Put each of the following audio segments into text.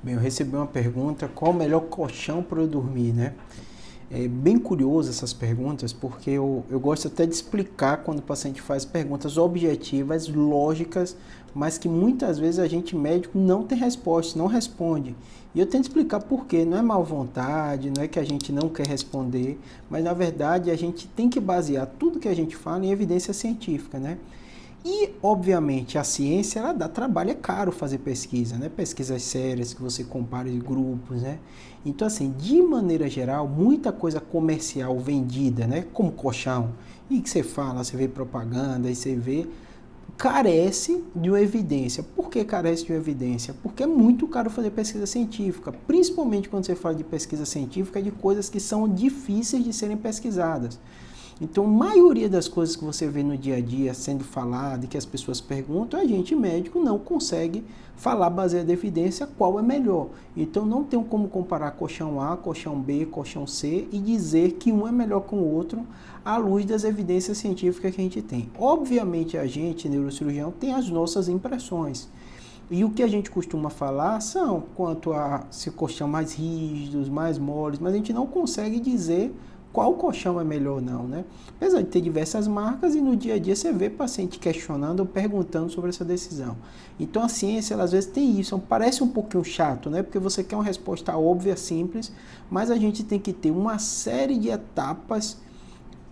Bem, eu recebi uma pergunta, qual o melhor colchão para eu dormir, né? É bem curioso essas perguntas, porque eu gosto até de explicar quando o paciente faz perguntas objetivas, lógicas, mas que muitas vezes a gente médico não tem resposta, não responde. E eu tento explicar por quê. Não é mal vontade, não é que a gente não quer responder, mas na verdade a gente tem que basear tudo que a gente fala em evidência científica, né? E, obviamente, a ciência, ela dá trabalho, é caro fazer pesquisa, né? Pesquisas sérias, que você compara de grupos, né? Então, assim, de maneira geral, muita coisa comercial vendida, né? Como colchão, e que você fala, você vê propaganda, e você vê, carece de uma evidência. Por que carece de uma evidência? Porque é muito caro fazer pesquisa científica, principalmente quando você fala de pesquisa científica, de coisas que são difíceis de serem pesquisadas. Então, a maioria das coisas que você vê no dia a dia sendo falado e que as pessoas perguntam, a gente médico não consegue falar baseado em evidência qual é melhor. Então, não tem como comparar colchão A, colchão B, colchão C e dizer que um é melhor que o outro à luz das evidências científicas que a gente tem. Obviamente, a gente, neurocirurgião, tem as nossas impressões. E o que a gente costuma falar são quanto a se colchão mais rígidos, mais moles, mas a gente não consegue dizer qual colchão é melhor ou não, né? Apesar de ter diversas marcas e no dia a dia você vê paciente questionando ou perguntando sobre essa decisão. Então a ciência, ela, às vezes tem isso, parece um pouquinho chato, né? Porque você quer uma resposta óbvia, simples, mas a gente tem que ter uma série de etapas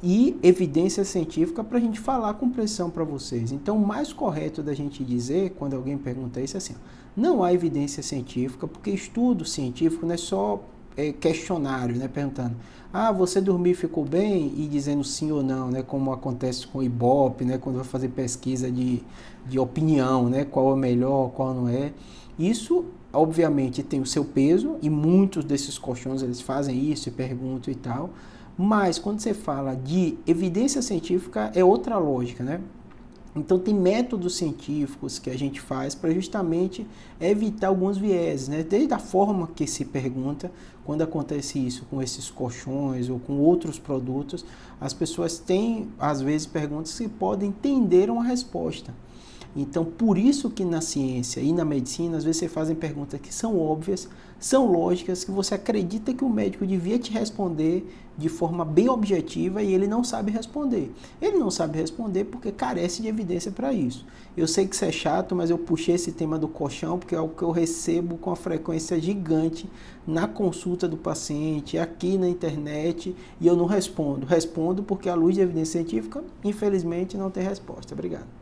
e evidência científica para a gente falar com precisão para vocês. Então, o mais correto da gente dizer, quando alguém pergunta isso, é assim, não há evidência científica, porque estudo científico não é só questionário, né, perguntando, você dormiu e ficou bem? E dizendo sim ou não, né, como acontece com o Ibope, né, quando vai fazer pesquisa de opinião, né, qual é melhor, qual não é. Isso, obviamente, tem o seu peso, e muitos desses colchões, eles fazem isso e perguntam e tal, mas quando você fala de evidência científica, é outra lógica, né? Então tem métodos científicos que a gente faz para justamente evitar alguns vieses, né? Desde a forma que se pergunta, quando acontece isso com esses colchões ou com outros produtos, as pessoas têm, às vezes, perguntas que podem entender uma resposta. Então, por isso que na ciência e na medicina, às vezes você fazem perguntas que são óbvias, são lógicas, que você acredita que o médico devia te responder de forma bem objetiva e ele não sabe responder. Ele não sabe responder porque carece de evidência para isso. Eu sei que isso é chato, mas eu puxei esse tema do colchão porque é algo que eu recebo com uma frequência gigante na consulta do paciente, aqui na internet, e eu não respondo. Respondo porque à luz de evidência científica, infelizmente, não tem resposta. Obrigado.